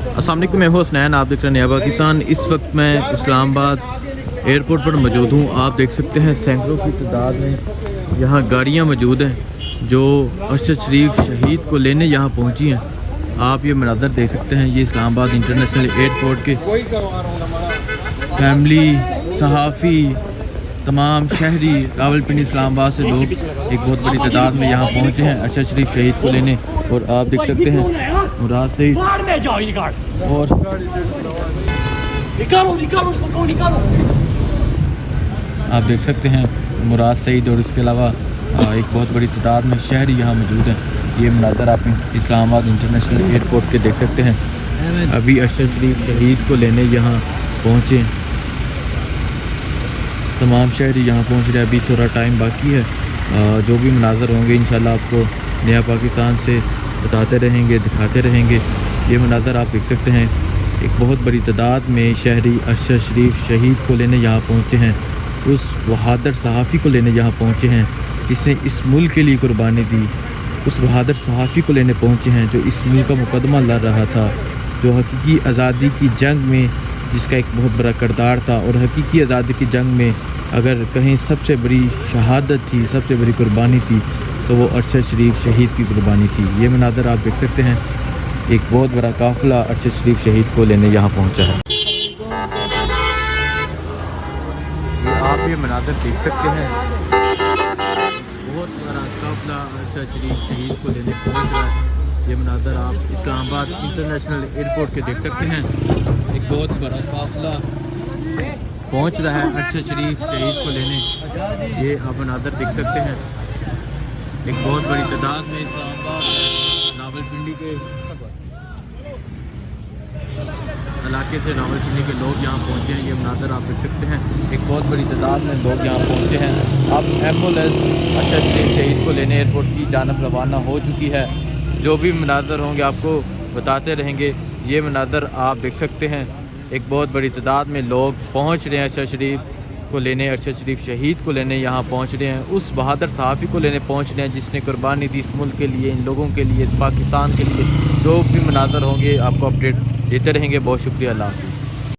अस्सलाम वालेकुम, मैं हूं हसनैन, आप देख रहे हैं नया पाकिस्तान। इस वक्त मैं इस्लामाबाद एयरपोर्ट पर मौजूद हूं। आप देख सकते हैं सैकड़ों की तादाद में यहां गाड़ियां मौजूद हैं जो अरशद शरीफ शहीद को लेने यहां पहुंची हैं। आप ये मनाज़र देख सकते हैं, ये इस्लामाबाद इंटरनेशनल एयरपोर्ट के फैमिली, सहाफ़ी, तमाम शहरी, रावलपिंडी, इस्लामाबाद से लोग एक बहुत बड़ी तादाद में यहाँ पहुँचे हैं अरशद शरीफ शहीद को लेने। और आप देख सकते हैं मुराद सईद और आप देख सकते हैं मुराद सईद और इसके अलावा एक बहुत बड़ी तादाद में शहरी यहाँ मौजूद हैं। ये मनाज़र आप इस्लामाबाद इंटरनेशनल एयरपोर्ट के देख सकते हैं। अभी अरशद शरीफ शहीद को लेने यहाँ पहुँचे हैं, तमाम शहरी यहाँ पहुँच रहे हैं। अभी थोड़ा टाइम बाकी है, जो भी मनाज़र होंगे इंशाल्लाह आपको नया पाकिस्तान से बताते रहेंगे, दिखाते रहेंगे। ये मनाज़र आप देख सकते हैं, एक बहुत बड़ी तादाद में शहरी अरशद शरीफ शहीद को लेने यहाँ पहुँचे हैं। उस बहादुर सहाफ़ी को लेने यहाँ पहुँचे हैं जिसने इस मुल्क के लिए कुर्बानी दी। उस बहादुर सहाफ़ी को लेने पहुँचे हैं जो इस मुल्क का मुकदमा लड़ रहा था, जो हकीकी आज़ादी की जंग में जिसका एक बहुत बड़ा किरदार था। और हकीकी आज़ादी की जंग में अगर कहीं सबसे बड़ी शहादत थी, सबसे बड़ी कुर्बानी थी, तो वो अरशद शरीफ शहीद की कुर्बानी थी। ये मनाज़र आप देख सकते हैं, एक बहुत बड़ा काफ़िला अरशद शरीफ शहीद को लेने यहाँ पहुँचा है। आप ये मनाज़र देख सकते हैं, बहुत बड़ा काफ़िला अरशद शरीफ शहीद को लेने पहुँच रहा है। ये मनाज़र आप इस्लामाबाद इंटरनेशनल एयरपोर्ट के देख सकते हैं, एक बहुत बड़ा काफ़िला पहुंच रहा है अरशद शरीफ शहीद को लेने। ये आप मनाज़र देख सकते हैं, एक बहुत बड़ी तादाद में इस्लामाबाद रावलपिंडी के इलाके से रावलपिंडी के लोग यहाँ पहुँचे हैं। ये मनाज़र आप देख सकते हैं, एक बहुत बड़ी तादाद में लोग यहाँ पहुँचे हैं। अब एम्बुलेंस अरशद शरीफ शहीद को लेने एयरपोर्ट की जानब रवाना हो चुकी है। जो भी मनाज़र होंगे आपको बताते रहेंगे। ये मनाज़र आप देख सकते हैं, एक बहुत बड़ी तादाद में लोग पहुंच रहे हैं अरशद शरीफ को लेने, अरशद शरीफ शहीद को लेने यहाँ पहुंच रहे हैं। उस बहादुर सहाफ़ी को लेने पहुंच रहे हैं जिसने कुर्बानी दी इस मुल्क के लिए, इन लोगों के लिए, इस पाकिस्तान के लिए। जो भी मनाज़र होंगे आपको अपडेट देते रहेंगे। बहुत शुक्रिया। अल्लाह।